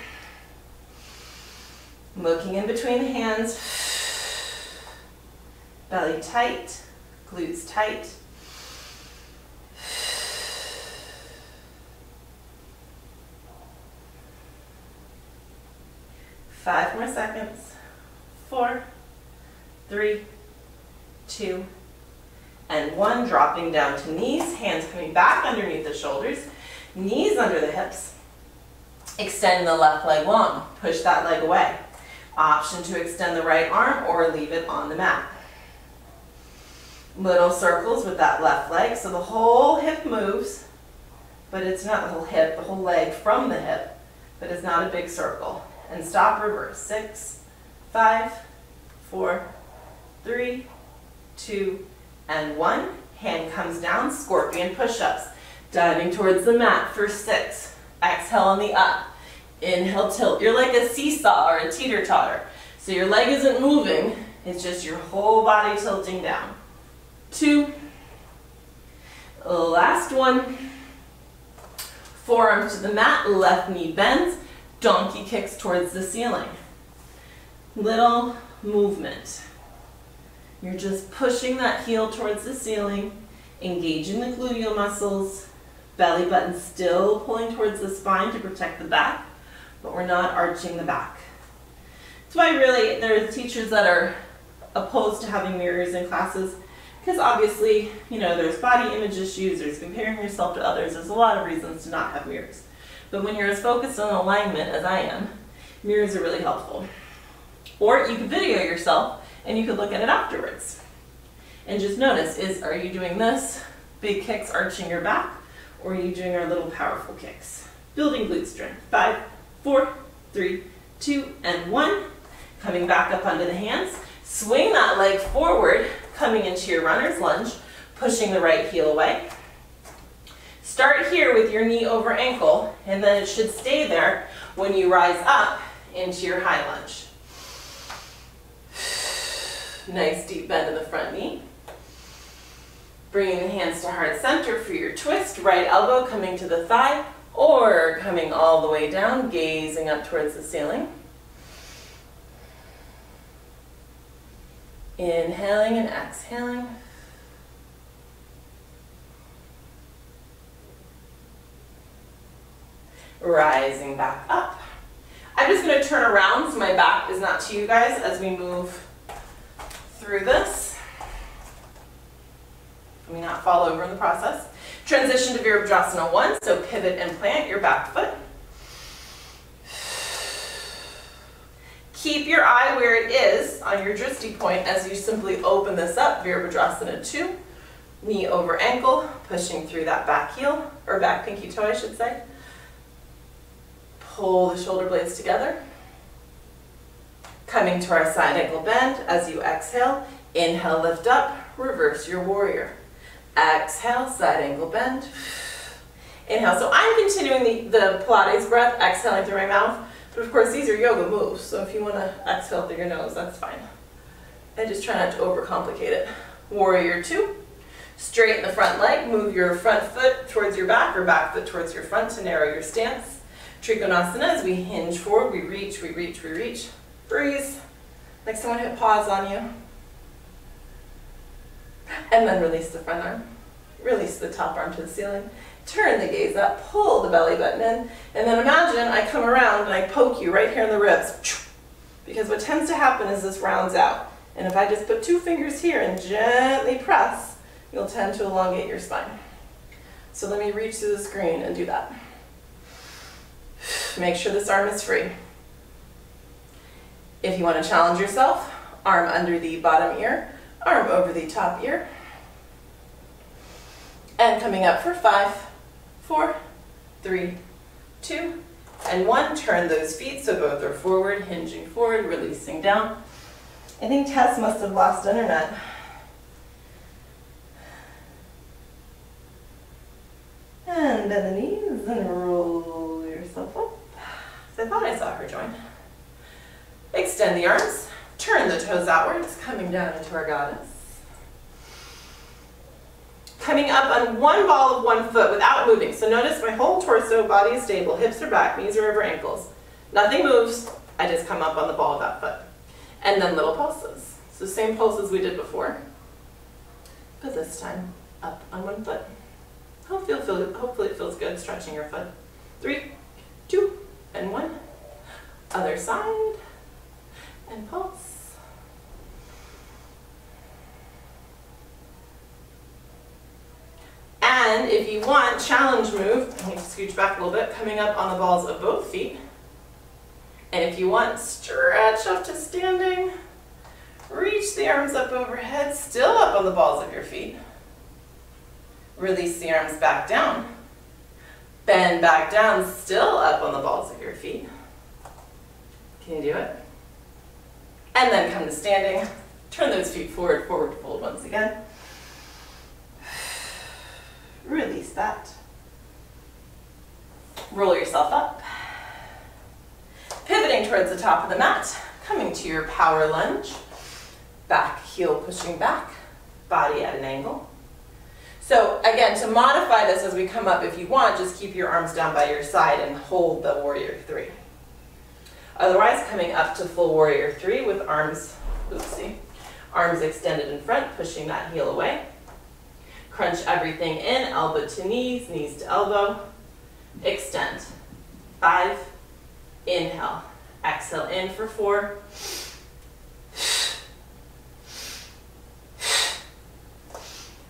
Looking in between the hands. Belly tight, glutes tight. Five more seconds. 4, 3, 2, and 1. Dropping down to knees, hands coming back underneath the shoulders, knees under the hips. Extend the left leg long, push that leg away. Option to extend the right arm or leave it on the mat. Little circles with that left leg, so the whole hip moves, but it's not the whole hip, the whole leg from the hip, but it's not a big circle. And stop, reverse. 6, 5, 4, 3, 2, and 1. Hand comes down, scorpion push-ups. Diving towards the mat for 6. Exhale on the up. Inhale, tilt. You're like a seesaw or a teeter-totter. So your leg isn't moving, it's just your whole body tilting down. 2. Last one. Forearms to the mat, left knee bends, donkey kicks towards the ceiling. Little movement. You're just pushing that heel towards the ceiling, engaging the gluteal muscles, belly button still pulling towards the spine to protect the back, but we're not arching the back. That's why really there are teachers that are opposed to having mirrors in classes, because obviously, you know, there's body image issues, there's comparing yourself to others, there's a lot of reasons to not have mirrors. But when you're as focused on alignment as I am, mirrors are really helpful. Or you could video yourself and you could look at it afterwards. And just notice, are you doing this, big kicks arching your back, or are you doing our little powerful kicks? Building glute strength. 5, 4, 3, 2, and 1. Coming back up onto the hands. Swing that leg forward, coming into your runner's lunge, pushing the right heel away. Start here with your knee over ankle, and then it should stay there when you rise up into your high lunge. Nice deep bend in the front knee. Bringing the hands to heart center for your twist. Right elbow coming to the thigh or coming all the way down, gazing up towards the ceiling. Inhaling and exhaling. Rising back up. I'm just going to turn around so my back is not to you guys as we move through this. Let me not fall over in the process. Transition to Virabhadrasana 1, so pivot and plant your back foot. Keep your eye where it is on your drishti point as you simply open this up, Virabhadrasana 2. Knee over ankle, pushing through that back heel, or back pinky toe I should say. Pull the shoulder blades together. Coming to our side ankle bend as you exhale. Inhale, lift up, reverse your warrior. Exhale, side ankle bend. Inhale. So I'm continuing the Pilates breath, exhaling through my mouth. But of course, these are yoga moves. So if you want to exhale through your nose, that's fine. I just try not to overcomplicate it. Warrior 2. Straighten the front leg. Move your front foot towards your back or back foot towards your front to narrow your stance. Trikonasana as we hinge forward. We reach, we reach, we reach. Breathe. Like someone hit pause on you. And then release the front arm. Release the top arm to the ceiling. Turn the gaze up, pull the belly button in, and then imagine I come around and I poke you right here in the ribs. Because what tends to happen is this rounds out. And if I just put 2 fingers here and gently press, you'll tend to elongate your spine. So let me reach through the screen and do that. Make sure this arm is free. If you want to challenge yourself, arm under the bottom ear, arm over the top ear. And coming up for 5, 4, 3, 2, and 1. Turn those feet so both are forward, hinging forward, releasing down. I think Tess must have lost internet. And bend the knees and roll yourself up. So I thought I saw her join. Extend the arms, turn the toes outwards, coming down into our goddess. Coming up on one ball of one foot without moving. So notice my whole torso, body is stable, hips are back, knees are over ankles. Nothing moves, I just come up on the ball of that foot. And then little pulses. So same pulses we did before, but this time up on one foot. Hopefully it feels good stretching your foot. 3, 2, and 1. Other side, and pulse. And if you want, challenge move, I need to scooch back a little bit, coming up on the balls of both feet. And if you want, stretch up to standing. Reach the arms up overhead, still up on the balls of your feet. Release the arms back down. Bend back down, still up on the balls of your feet. Can you do it? And then come to standing. Turn those feet forward, forward fold once again. Release that. Roll yourself up. Pivoting towards the top of the mat. Coming to your power lunge. Back heel pushing back. Body at an angle. So again, to modify this as we come up, if you want, just keep your arms down by your side and hold the warrior 3. Otherwise, coming up to full warrior 3 with arms, arms extended in front, pushing that heel away. Crunch everything in, elbow to knees, knees to elbow. Extend. 5, inhale. Exhale in for 4.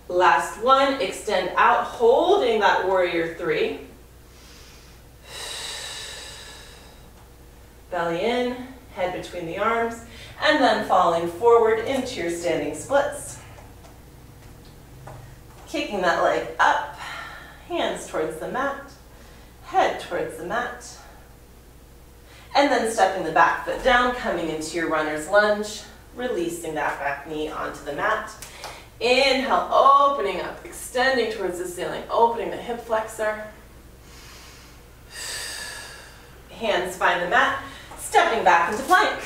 Last one, extend out, holding that warrior 3. Belly in, head between the arms, and then falling forward into your standing splits. Kicking that leg up, hands towards the mat, head towards the mat. And then stepping the back foot down, coming into your runner's lunge, releasing that back knee onto the mat. Inhale, opening up, extending towards the ceiling, opening the hip flexor. Hands find the mat, stepping back into plank.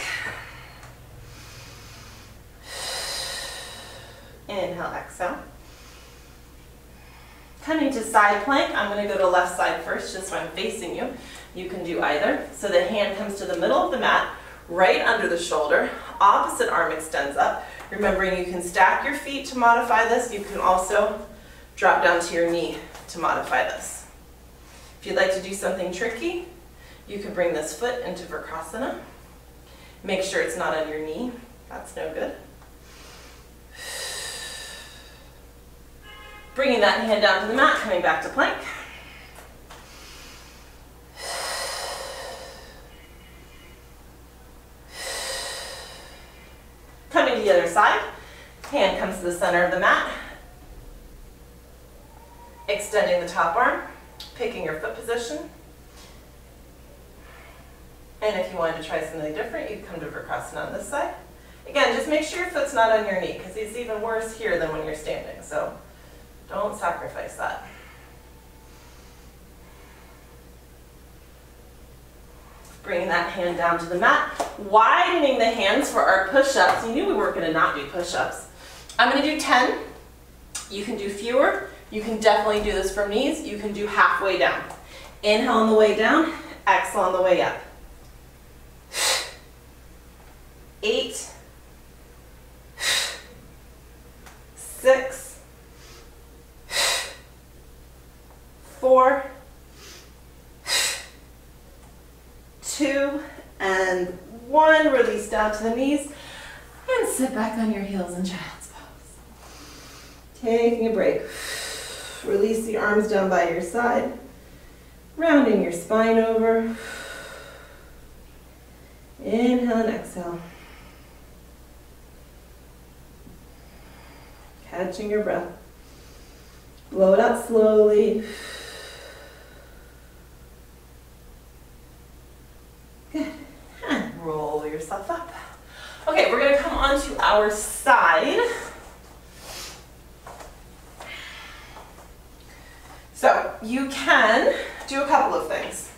Inhale, exhale. Coming to side plank, I'm going to go to left side first, just so I'm facing you. You can do either. So the hand comes to the middle of the mat, right under the shoulder, opposite arm extends up. Remembering you can stack your feet to modify this. You can also drop down to your knee to modify this. If you'd like to do something tricky, you can bring this foot into Vrksasana. Make sure it's not on your knee. That's no good. Bringing that hand down to the mat, coming back to plank. Coming to the other side, hand comes to the center of the mat. Extending the top arm, picking your foot position. And if you wanted to try something different, you come to Vrksasana on this side. Again, just make sure your foot's not on your knee, because it's even worse here than when you're standing. So don't sacrifice that. Bringing that hand down to the mat, widening the hands for our push-ups. You knew we weren't going to not do push-ups. I'm going to do 10. You can do fewer. You can definitely do this from knees. You can do halfway down. Inhale on the way down, exhale on the way up. 8, 6, 4, 2, and 1. Release down to the knees and sit back on your heels in child's pose. Taking a break. Release the arms down by your side, rounding your spine over. Inhale and exhale. Catching your breath. Blow it out slowly. Good. And roll yourself up. Okay, we're going to come onto our side. So you can do a couple of things.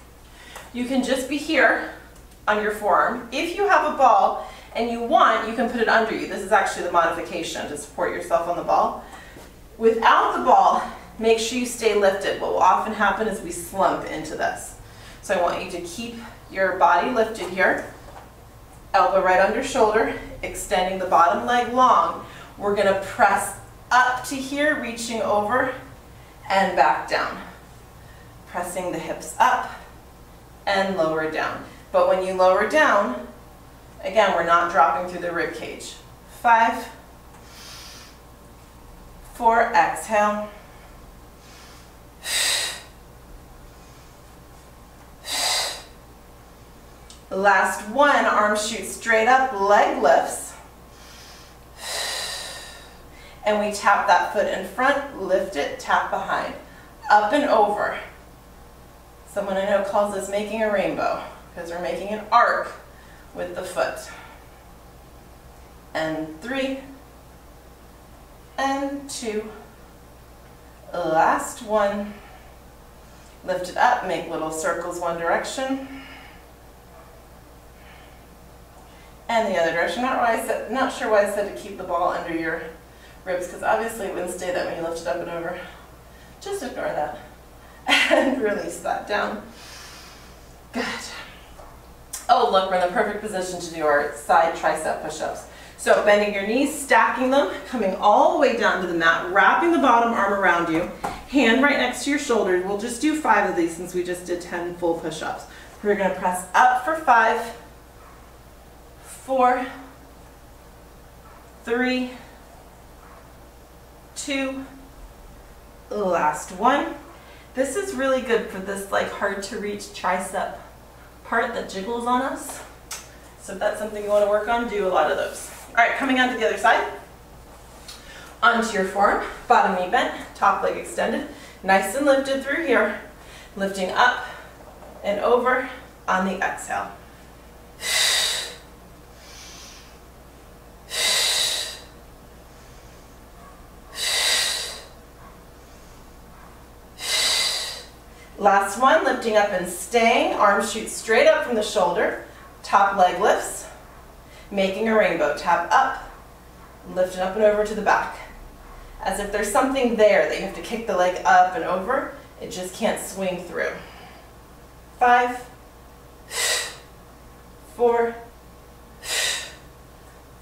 You can just be here on your forearm. If you have a ball and you want, you can put it under you. This is actually the modification to support yourself on the ball. Without the ball, make sure you stay lifted. What will often happen is we slump into this. So I want you to keep your body lifted here. Elbow right under shoulder, extending the bottom leg long. We're going to press up to here, reaching over and back down. Pressing the hips up and lower down. But when you lower down, again, we're not dropping through the rib cage. 5, 4, exhale. 1, arms shoot straight up, leg lifts. And we tap that foot in front, lift it, tap behind. Up and over. Someone I know calls this making a rainbow, because we're making an arc with the foot. And 3, and 2. Last 1. Lift it up, make little circles one direction. And the other direction. Not sure why I said to keep the ball under your ribs, because obviously it wouldn't stay that when you lift it up and over. Just ignore that. And release that down. Good. Oh, look, we're in the perfect position to do our side tricep push-ups. So bending your knees, stacking them, coming all the way down to the mat, wrapping the bottom arm around you, hand right next to your shoulder. We'll just do 5 of these since we just did 10 full push-ups. We're going to press up for 5, 4, 3, 2, last 1. This is really good for this like hard to reach tricep part that jiggles on us. So if that's something you want to work on, do a lot of those. All right, coming on to the other side. Onto your forearm, bottom knee bent, top leg extended, nice and lifted through here. Lifting up and over on the exhale. Last one, lifting up and staying. Arms shoot straight up from the shoulder. Top leg lifts, making a rainbow. Tap up, lifting up and over to the back. As if there's something there that you have to kick the leg up and over. It just can't swing through. 5, 4,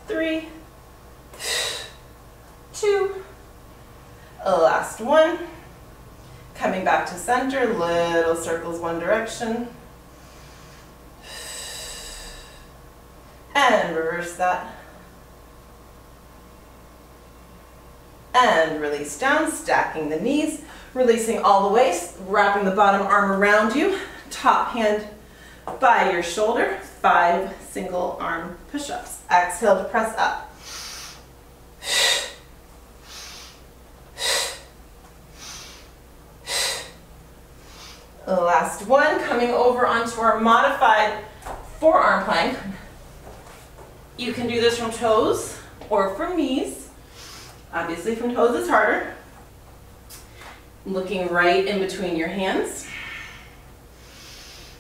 3, 2. Last one. Coming back to center, little circles one direction. And reverse that. And release down, stacking the knees, releasing all the way, wrapping the bottom arm around you, top hand by your shoulder, 5 single arm push-ups. Exhale to press up. Last one, coming over onto our modified forearm plank. You can do this from toes or from knees. Obviously from toes is harder. Looking right in between your hands.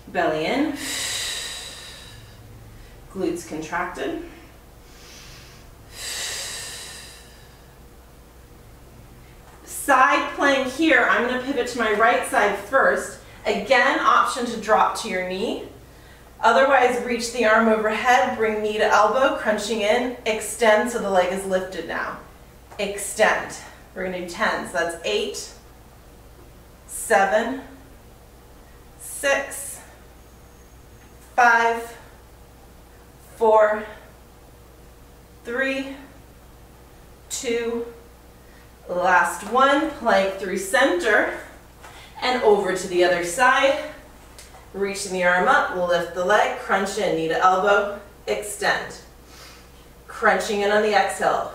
Belly in. Glutes contracted. Side plank here, I'm going to pivot to my right side first. Again, option to drop to your knee. Otherwise, reach the arm overhead, bring knee to elbow, crunching in, extend so the leg is lifted now. Extend. We're going to do 10. So that's 8, 7, 6, 5, 4, 3, 2, last one, plank through center and over to the other side. Reaching the arm up, lift the leg, crunch in, knee to elbow, extend. Crunching in on the exhale.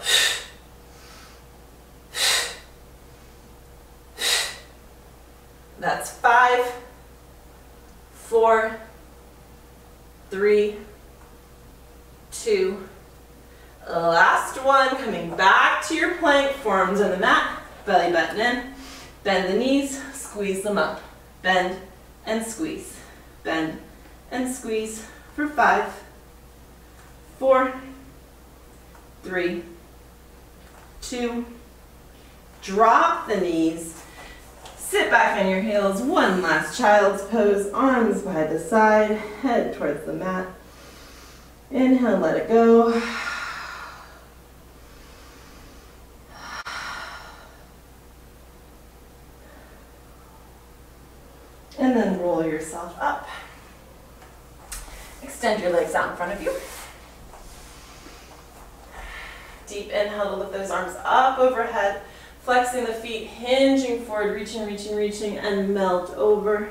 That's 5, 4, 3, 2, last one, coming back to your plank, forearms on the mat, belly button in, bend the knees, squeeze them up, bend and squeeze, bend and squeeze for 5, 4, 3, 2, drop the knees, sit back on your heels, one last child's pose, arms by the side, head towards the mat, inhale, let it go. And then roll yourself up. Extend your legs out in front of you. Deep inhale to lift those arms up overhead, flexing the feet, hinging forward, reaching, reaching, reaching, and melt over.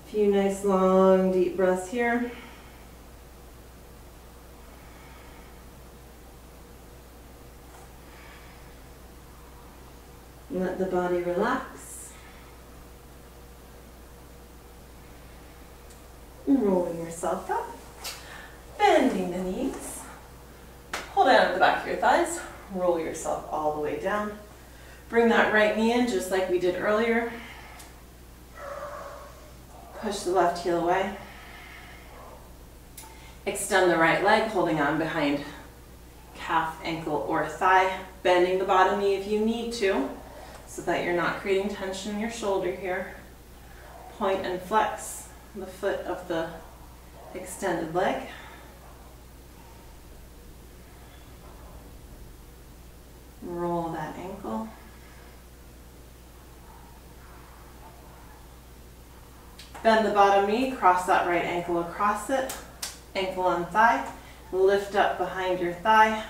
A few nice long deep breaths here. Let the body relax. Rolling yourself up. Bending the knees. Hold down at the back of your thighs. Roll yourself all the way down. Bring that right knee in just like we did earlier. Push the left heel away. Extend the right leg, holding on behind calf, ankle, or thigh. Bending the bottom knee if you need to, so that you're not creating tension in your shoulder here. Point and flex the foot of the extended leg. Roll that ankle. Bend the bottom knee, cross that right ankle across it, ankle on thigh. Lift up behind your thigh,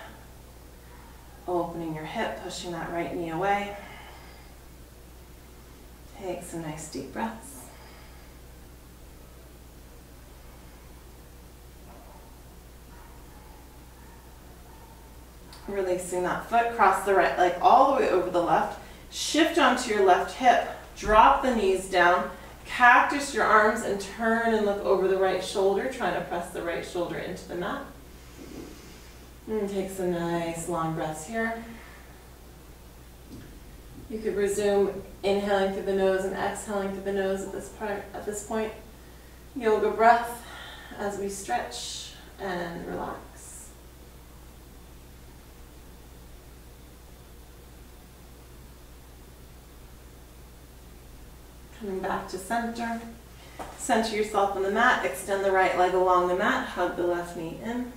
opening your hip, pushing that right knee away. Take some nice deep breaths. Releasing that foot, cross the right leg all the way over the left. Shift onto your left hip. Drop the knees down. Cactus your arms and turn and look over the right shoulder, trying to press the right shoulder into the mat. And take some nice long breaths here. You could resume inhaling through the nose and exhaling through the nose at this point. Yoga breath as we stretch and relax. Coming back to center. Center yourself on the mat. Extend the right leg along the mat. Hug the left knee in.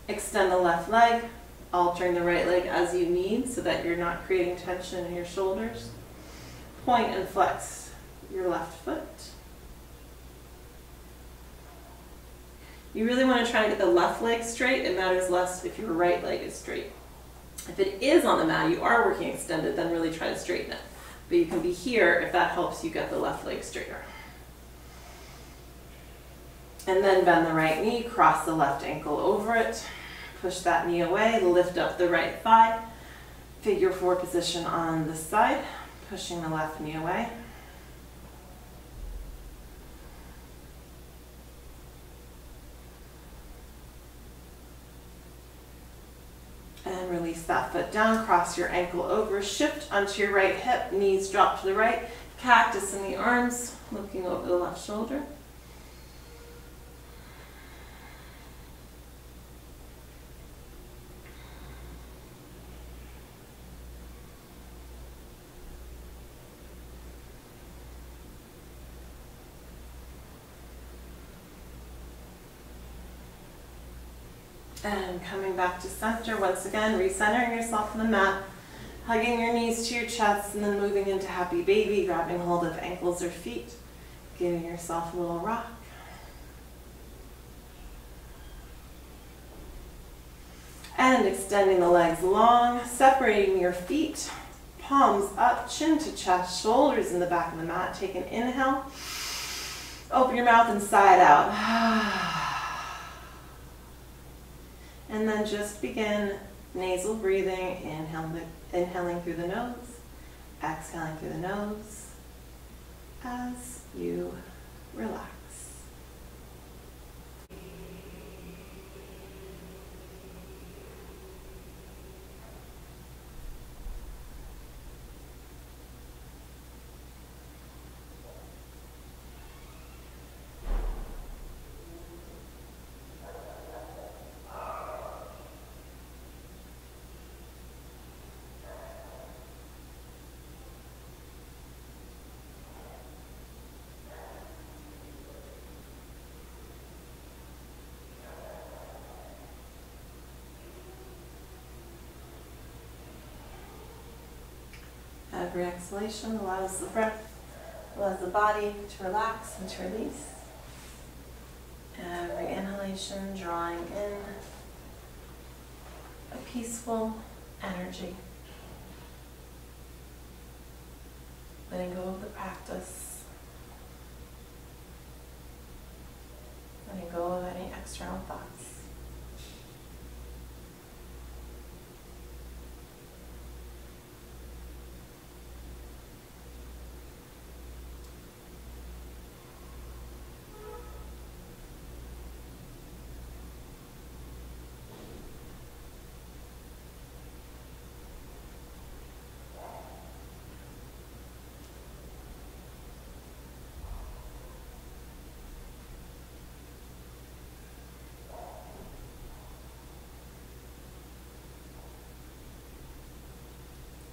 Extend the left leg, altering the right leg as you need so that you're not creating tension in your shoulders. Point and flex your left foot. You really want to try and get the left leg straight. It matters less if your right leg is straight. If it is on the mat, you are working extended, then really try to straighten it. But you can be here if that helps you get the left leg straighter. And then bend the right knee, cross the left ankle over it, push that knee away, lift up the right thigh, figure four position on this side, pushing the left knee away. And release that foot down, cross your ankle over, shift onto your right hip, knees drop to the right, cactus in the arms, looking over the left shoulder. And coming back to center, once again, recentering yourself on the mat, hugging your knees to your chest, and then moving into happy baby, grabbing hold of ankles or feet, giving yourself a little rock. And extending the legs long, separating your feet, palms up, chin to chest, shoulders in the back of the mat. Take an inhale, open your mouth and sigh it out. And then just begin nasal breathing, inhaling through the nose, exhaling through the nose as you relax. Every exhalation allows the breath, allows the body to relax and to release. Every inhalation drawing in a peaceful energy. Letting go of the practice. Letting go of any external thoughts.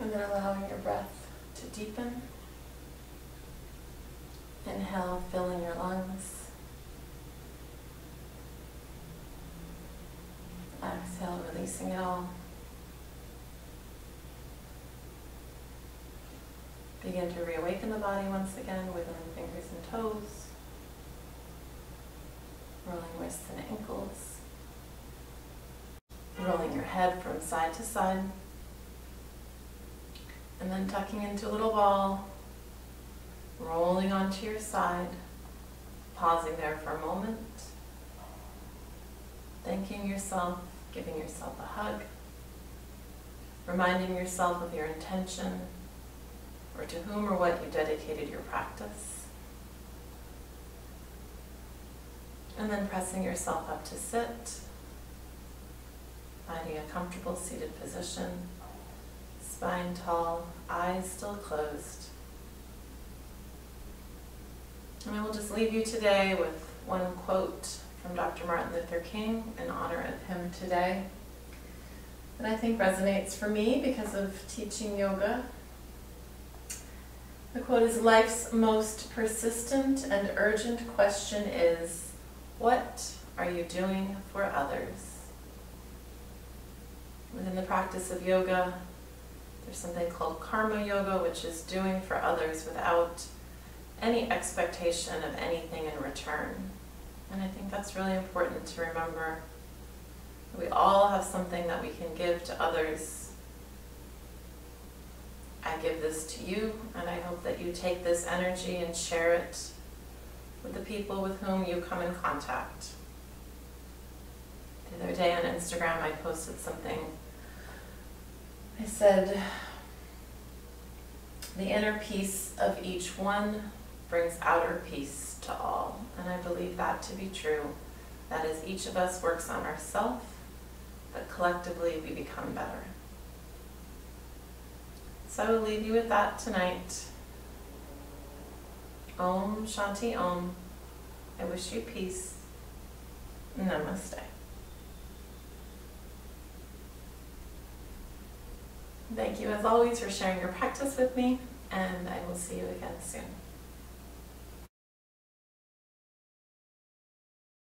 And then allowing your breath to deepen. Inhale, filling your lungs. Exhale, releasing it all. Begin to reawaken the body once again, wiggling fingers and toes, rolling wrists and ankles. rolling your head from side to side, and then tucking into a little ball, rolling onto your side, pausing there for a moment, thanking yourself, giving yourself a hug, reminding yourself of your intention or to whom or what you dedicated your practice, and then pressing yourself up to sit, finding a comfortable seated position, spine tall, eyes still closed. And I will just leave you today with one quote from Dr. Martin Luther King in honor of him today, that I think resonates for me because of teaching yoga. The quote is, "Life's most persistent and urgent question is, what are you doing for others?" Within the practice of yoga, there's something called karma yoga, which is doing for others without any expectation of anything in return. And I think that's really important to remember. We all have something that we can give to others. I give this to you, and I hope that you take this energy and share it with the people with whom you come in contact. The other day on Instagram, I posted something. I said, "The inner peace of each one brings outer peace to all." And I believe that to be true. That is, each of us works on ourselves, but collectively we become better. So I will leave you with that tonight. Om Shanti Om. I wish you peace. Namaste. Thank you as always for sharing your practice with me, and I will see you again soon.